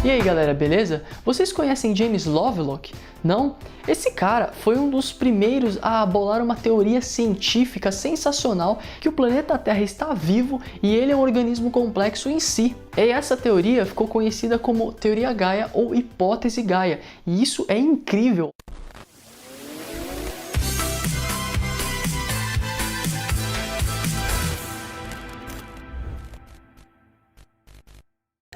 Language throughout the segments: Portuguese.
E aí galera, beleza? Vocês conhecem James Lovelock? Não? Esse cara foi um dos primeiros a bolar uma teoria científica sensacional que o planeta Terra está vivo e ele é um organismo complexo em si. E essa teoria ficou conhecida como Teoria Gaia ou Hipótese Gaia, e isso é incrível!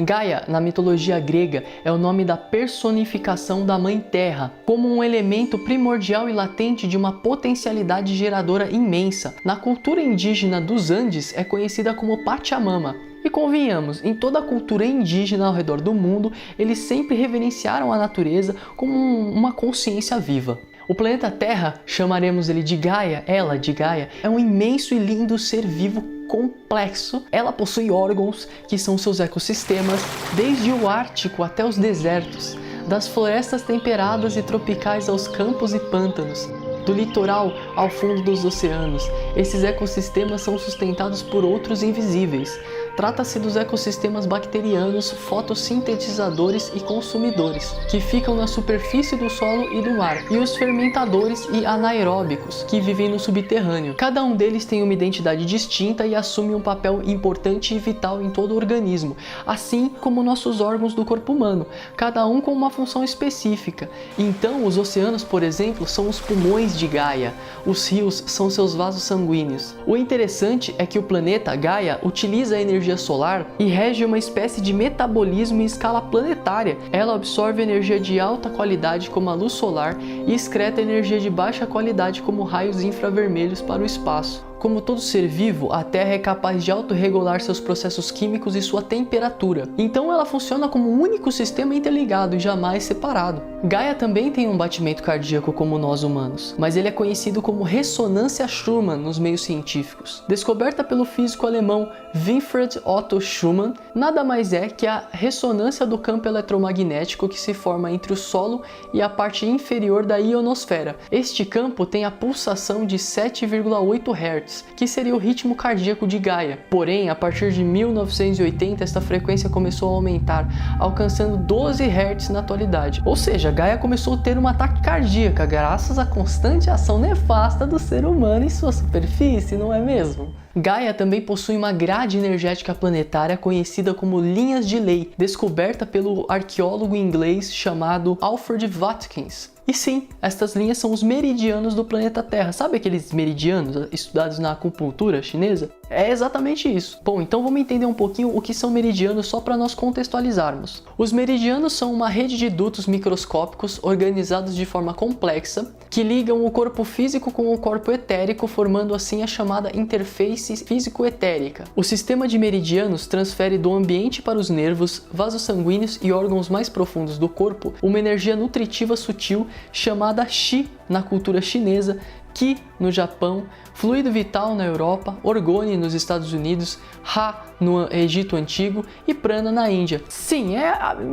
Gaia, na mitologia grega, é o nome da personificação da Mãe Terra, como um elemento primordial e latente de uma potencialidade geradora imensa. Na cultura indígena dos Andes, é conhecida como Pachamama. E convenhamos, em toda a cultura indígena ao redor do mundo, eles sempre reverenciaram a natureza como uma consciência viva. O planeta Terra, chamaremos ele de Gaia, ela de Gaia, é um imenso e lindo ser vivo complexo. Ela possui órgãos que são seus ecossistemas, desde o Ártico até os desertos, das florestas temperadas e tropicais aos campos e pântanos, do litoral ao fundo dos oceanos. Esses ecossistemas são sustentados por outros invisíveis. Trata-se dos ecossistemas bacterianos, fotossintetizadores e consumidores, que ficam na superfície do solo e do mar, e os fermentadores e anaeróbicos, que vivem no subterrâneo. Cada um deles tem uma identidade distinta e assume um papel importante e vital em todo o organismo, assim como nossos órgãos do corpo humano, cada um com uma função específica. Então, os oceanos, por exemplo, são os pulmões de Gaia, os rios são seus vasos sanguíneos. O interessante é que o planeta Gaia utiliza a energia solar e rege uma espécie de metabolismo em escala planetária. Ela absorve energia de alta qualidade como a luz solar e excreta energia de baixa qualidade como raios infravermelhos para o espaço. Como todo ser vivo, a Terra é capaz de autorregular seus processos químicos e sua temperatura. Então ela funciona como um único sistema interligado e jamais separado. Gaia também tem um batimento cardíaco como nós humanos, mas ele é conhecido como ressonância Schumann nos meios científicos. Descoberta pelo físico alemão Winfried Otto Schumann, nada mais é que a ressonância do campo eletromagnético que se forma entre o solo e a parte inferior da ionosfera. Este campo tem a pulsação de 7,8 Hz, que seria o ritmo cardíaco de Gaia. Porém, a partir de 1980, esta frequência começou a aumentar, alcançando 12 Hz na atualidade. Ou seja, Gaia começou a ter um ataque cardíaco graças à constante ação nefasta do ser humano em sua superfície, não é mesmo? Gaia também possui uma grade energética planetária conhecida como linhas de lei, descoberta pelo arqueólogo inglês chamado Alfred Watkins. E sim, estas linhas são os meridianos do planeta Terra. Sabe aqueles meridianos estudados na acupuntura chinesa? É exatamente isso. Bom, então vamos entender um pouquinho o que são meridianos só para nós contextualizarmos. Os meridianos são uma rede de dutos microscópicos organizados de forma complexa que ligam o corpo físico com o corpo etérico, formando assim a chamada interface físico-etérica. O sistema de meridianos transfere do ambiente para os nervos, vasos sanguíneos e órgãos mais profundos do corpo uma energia nutritiva sutil chamada Qi na cultura chinesa, Qi no Japão, fluido vital na Europa, orgone nos Estados Unidos, Ra no Egito Antigo e Prana na Índia. Sim,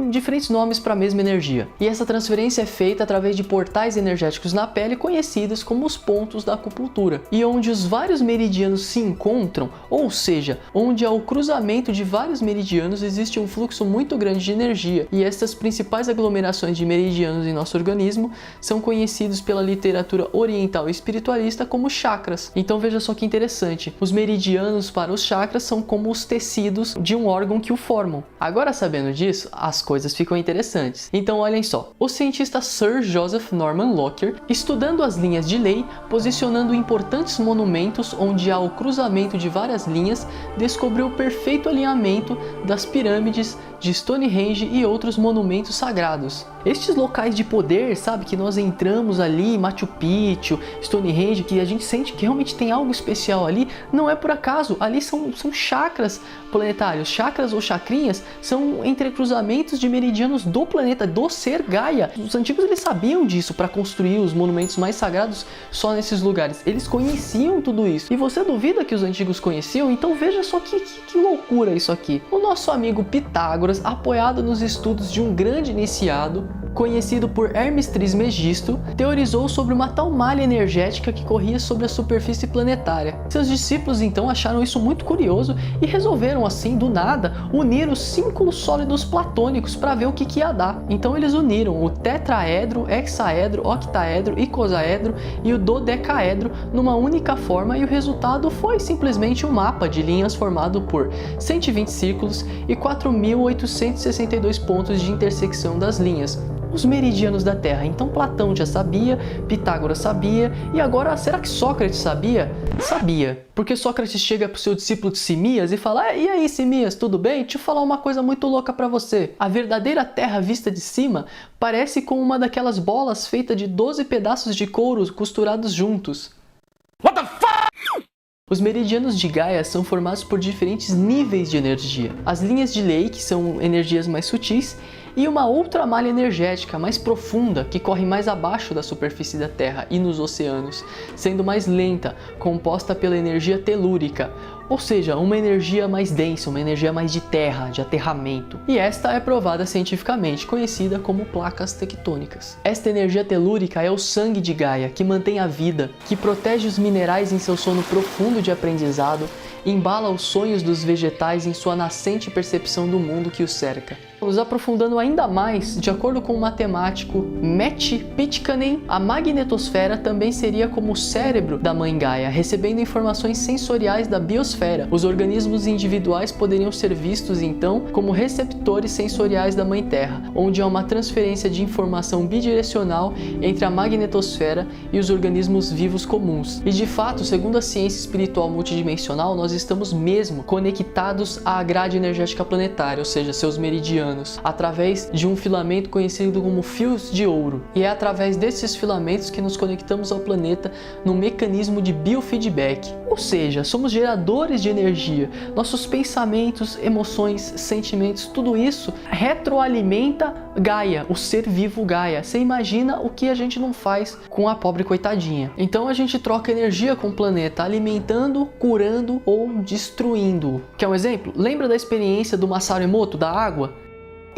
diferentes nomes para a mesma energia. E essa transferência é feita através de portais energéticos na pele conhecidos como os pontos da acupuntura, e onde os vários meridianos se encontram, ou seja, onde há o cruzamento de vários meridianos, existe um fluxo muito grande de energia, e estas principais aglomerações de meridianos em nosso organismo são conhecidos pela literatura oriental e espiritualista como chakras. Então veja só que interessante, os meridianos para os chakras são como os tecidos de um órgão que o formam. Agora, sabendo disso, as coisas ficam interessantes. Então olhem só, o cientista Sir Joseph Norman Lockyer, estudando as linhas de lei, posicionando importantes monumentos onde há o cruzamento de várias linhas, descobriu o perfeito alinhamento das pirâmides de Stonehenge e outros monumentos sagrados. Estes locais de poder, sabe, que nós entramos ali, Machu Picchu, Stonehenge, que a gente sente que realmente tem algo especial ali, não é por acaso, ali são chakras planetários. Chakras ou chacrinhas são entrecruzamentos de meridianos do planeta, do ser Gaia. Os antigos eles sabiam disso para construir os monumentos mais sagrados só nesses lugares. Eles conheciam tudo isso. E você duvida que os antigos conheciam? Então veja só que loucura isso aqui. O nosso amigo Pitágoras, apoiado nos estudos de um grande iniciado, conhecido por Hermes Trismegisto, teorizou sobre uma tal malha energética que corria sobre a superfície planetária. Seus discípulos então acharam isso muito curioso e resolveram assim, do nada, unir os 5 sólidos platônicos para ver o que ia dar. Então eles uniram o tetraedro, hexaedro, octaedro, icosaedro e o dodecaedro numa única forma, e o resultado foi simplesmente um mapa de linhas formado por 120 círculos e 4.862 pontos de intersecção das linhas, os meridianos da Terra. Então Platão já sabia, Pitágoras sabia, e agora será que Sócrates sabia? Sabia, porque Sócrates chega para o seu discípulo de Simias e fala: e aí, Simias, tudo bem? Deixa eu falar uma coisa muito louca para você. A verdadeira Terra vista de cima parece com uma daquelas bolas feita de 12 pedaços de couro costurados juntos. What the fuck? Os meridianos de Gaia são formados por diferentes níveis de energia. As linhas de lei, que são energias mais sutis, e uma outra malha energética mais profunda, que corre mais abaixo da superfície da Terra e nos oceanos, sendo mais lenta, composta pela energia telúrica, ou seja, uma energia mais densa, uma energia mais de terra, de aterramento. E esta é provada cientificamente, conhecida como placas tectônicas. Esta energia telúrica é o sangue de Gaia, que mantém a vida, que protege os minerais em seu sono profundo de aprendizado, embala os sonhos dos vegetais em sua nascente percepção do mundo que os cerca. Nos aprofundando ainda mais, de acordo com o matemático Matti Pitkänen, a magnetosfera também seria como o cérebro da mãe Gaia, recebendo informações sensoriais da biosfera. Os organismos individuais poderiam ser vistos então como receptores sensoriais da mãe Terra, onde há uma transferência de informação bidirecional entre a magnetosfera e os organismos vivos comuns. E de fato, segundo a ciência espiritual multidimensional, nós estamos mesmo conectados à grade energética planetária, ou seja, seus meridianos, através de um filamento conhecido como fios de ouro. E é através desses filamentos que nos conectamos ao planeta num mecanismo de biofeedback. Ou seja, somos geradores de energia. Nossos pensamentos, emoções, sentimentos, tudo isso retroalimenta Gaia, o ser vivo Gaia. Você imagina o que a gente não faz com a pobre coitadinha. Então a gente troca energia com o planeta, alimentando, curando ou destruindo. Quer um exemplo? Lembra da experiência do Masaru Emoto, da água?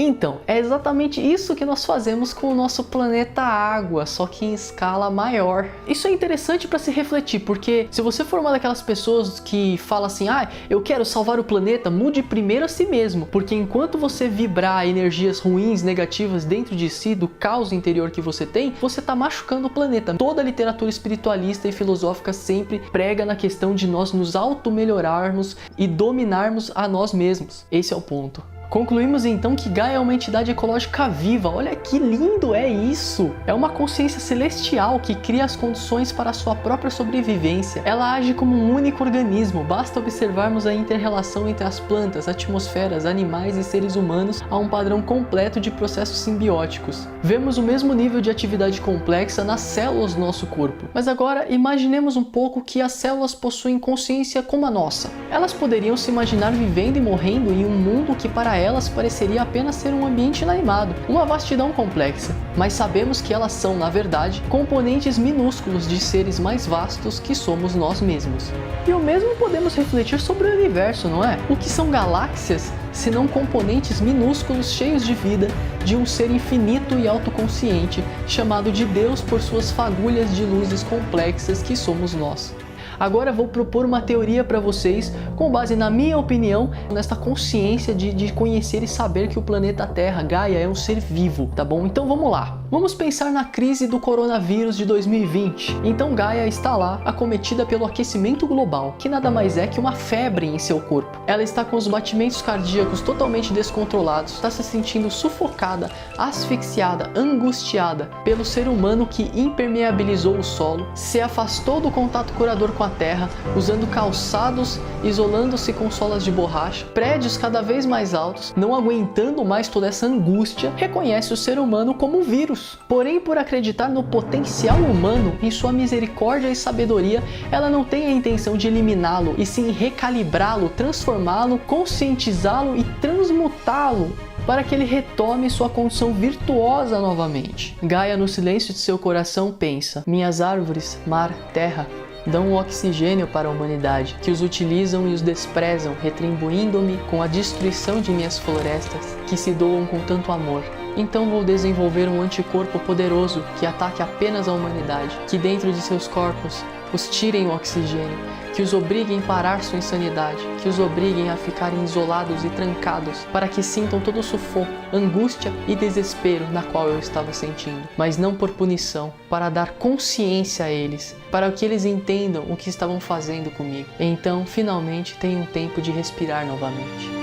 Então, é exatamente isso que nós fazemos com o nosso planeta Água, só que em escala maior. Isso é interessante para se refletir, porque se você for uma daquelas pessoas que fala assim: eu quero salvar o planeta, mude primeiro a si mesmo, porque enquanto você vibrar energias ruins, negativas dentro de si, do caos interior que você tem, você está machucando o planeta. Toda a literatura espiritualista e filosófica sempre prega na questão de nós nos auto-melhorarmos e dominarmos a nós mesmos. Esse é o ponto. Concluímos então que Gaia é uma entidade ecológica viva. Olha que lindo é isso! É uma consciência celestial que cria as condições para a sua própria sobrevivência. Ela age como um único organismo, basta observarmos a inter-relação entre as plantas, atmosferas, animais e seres humanos a um padrão completo de processos simbióticos. Vemos o mesmo nível de atividade complexa nas células do nosso corpo. Mas agora imaginemos um pouco que as células possuem consciência como a nossa. Elas poderiam se imaginar vivendo e morrendo em um mundo que para elas pareceria apenas ser um ambiente inanimado, uma vastidão complexa, mas sabemos que elas são, na verdade, componentes minúsculos de seres mais vastos que somos nós mesmos. E o mesmo podemos refletir sobre o universo, não é? O que são galáxias, se não componentes minúsculos cheios de vida de um ser infinito e autoconsciente, chamado de Deus por suas fagulhas de luzes complexas que somos nós. Agora vou propor uma teoria para vocês, com base na minha opinião, nesta consciência de conhecer e saber que o planeta Terra, Gaia, é um ser vivo, tá bom? Então vamos lá. Vamos pensar na crise do coronavírus de 2020. Então Gaia está lá, acometida pelo aquecimento global, que nada mais é que uma febre em seu corpo. Ela está com os batimentos cardíacos totalmente descontrolados, está se sentindo sufocada, asfixiada, angustiada pelo ser humano que impermeabilizou o solo, se afastou do contato curador com a Terra, usando calçados, isolando-se com solas de borracha, prédios cada vez mais altos, não aguentando mais toda essa angústia, reconhece o ser humano como um vírus. Porém, por acreditar no potencial humano, em sua misericórdia e sabedoria, ela não tem a intenção de eliminá-lo, e sim recalibrá-lo, transformá-lo, conscientizá-lo e transmutá-lo para que ele retome sua condição virtuosa novamente. Gaia, no silêncio de seu coração, pensa: minhas árvores, mar, terra, dão um oxigênio para a humanidade, que os utilizam e os desprezam, retribuindo-me com a destruição de minhas florestas, que se doam com tanto amor. Então vou desenvolver um anticorpo poderoso que ataque apenas a humanidade, que dentro de seus corpos os tirem o oxigênio, que os obriguem a parar sua insanidade, que os obriguem a ficarem isolados e trancados, para que sintam todo o sufoco, angústia e desespero na qual eu estava sentindo, mas não por punição, para dar consciência a eles, para que eles entendam o que estavam fazendo comigo. Então, finalmente, tenho um tempo de respirar novamente.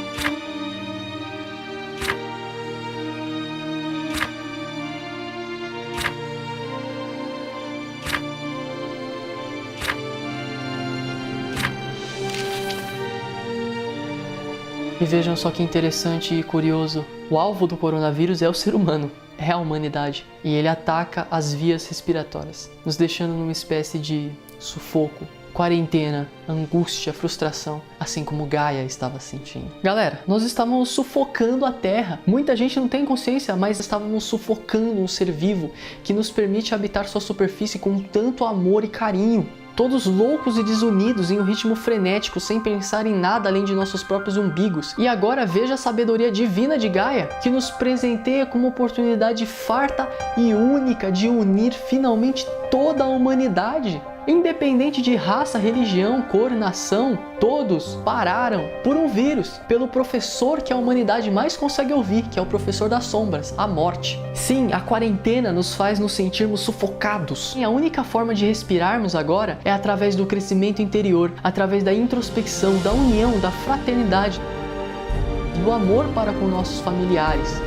E vejam só que interessante e curioso, o alvo do coronavírus é o ser humano, é a humanidade, e ele ataca as vias respiratórias, nos deixando numa espécie de sufoco, quarentena, angústia, frustração, assim como Gaia estava sentindo. Galera, nós estávamos sufocando a Terra. Muita gente não tem consciência, mas estávamos sufocando um ser vivo que nos permite habitar sua superfície com tanto amor e carinho. Todos loucos e desunidos em um ritmo frenético, sem pensar em nada além de nossos próprios umbigos. E agora veja a sabedoria divina de Gaia, que nos presenteia com uma oportunidade farta e única de unir finalmente toda a humanidade. Independente de raça, religião, cor, nação, todos pararam por um vírus, pelo professor que a humanidade mais consegue ouvir, que é o professor das sombras, a morte. Sim, a quarentena nos faz nos sentirmos sufocados. E a única forma de respirarmos agora é através do crescimento interior, através da introspecção, da união, da fraternidade, do amor para com nossos familiares.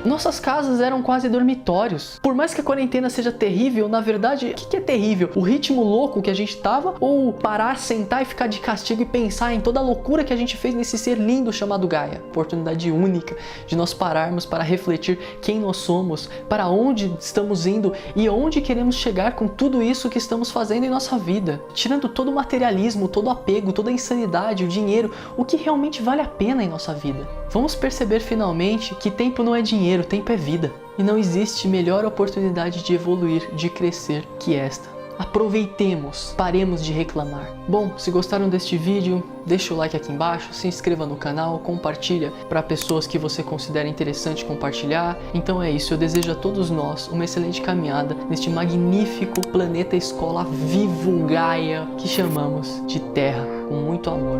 Nossas casas eram quase dormitórios. Por mais que a quarentena seja terrível, na verdade, o que é terrível? O ritmo louco que a gente tava ou parar, sentar e ficar de castigo e pensar em toda a loucura que a gente fez nesse ser lindo chamado Gaia? Oportunidade única de nós pararmos para refletir quem nós somos, para onde estamos indo e onde queremos chegar com tudo isso que estamos fazendo em nossa vida. Tirando todo o materialismo, todo o apego, toda a insanidade, o dinheiro, o que realmente vale a pena em nossa vida. Vamos perceber finalmente que tempo não é dinheiro, tempo é vida. E não existe melhor oportunidade de evoluir, de crescer que esta. Aproveitemos, paremos de reclamar. Bom, se gostaram deste vídeo, deixa o like aqui embaixo, se inscreva no canal, compartilha para pessoas que você considera interessante compartilhar. Então é isso, eu desejo a todos nós uma excelente caminhada neste magnífico planeta escola vivo Gaia que chamamos de Terra, com muito amor.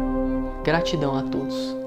Gratidão a todos.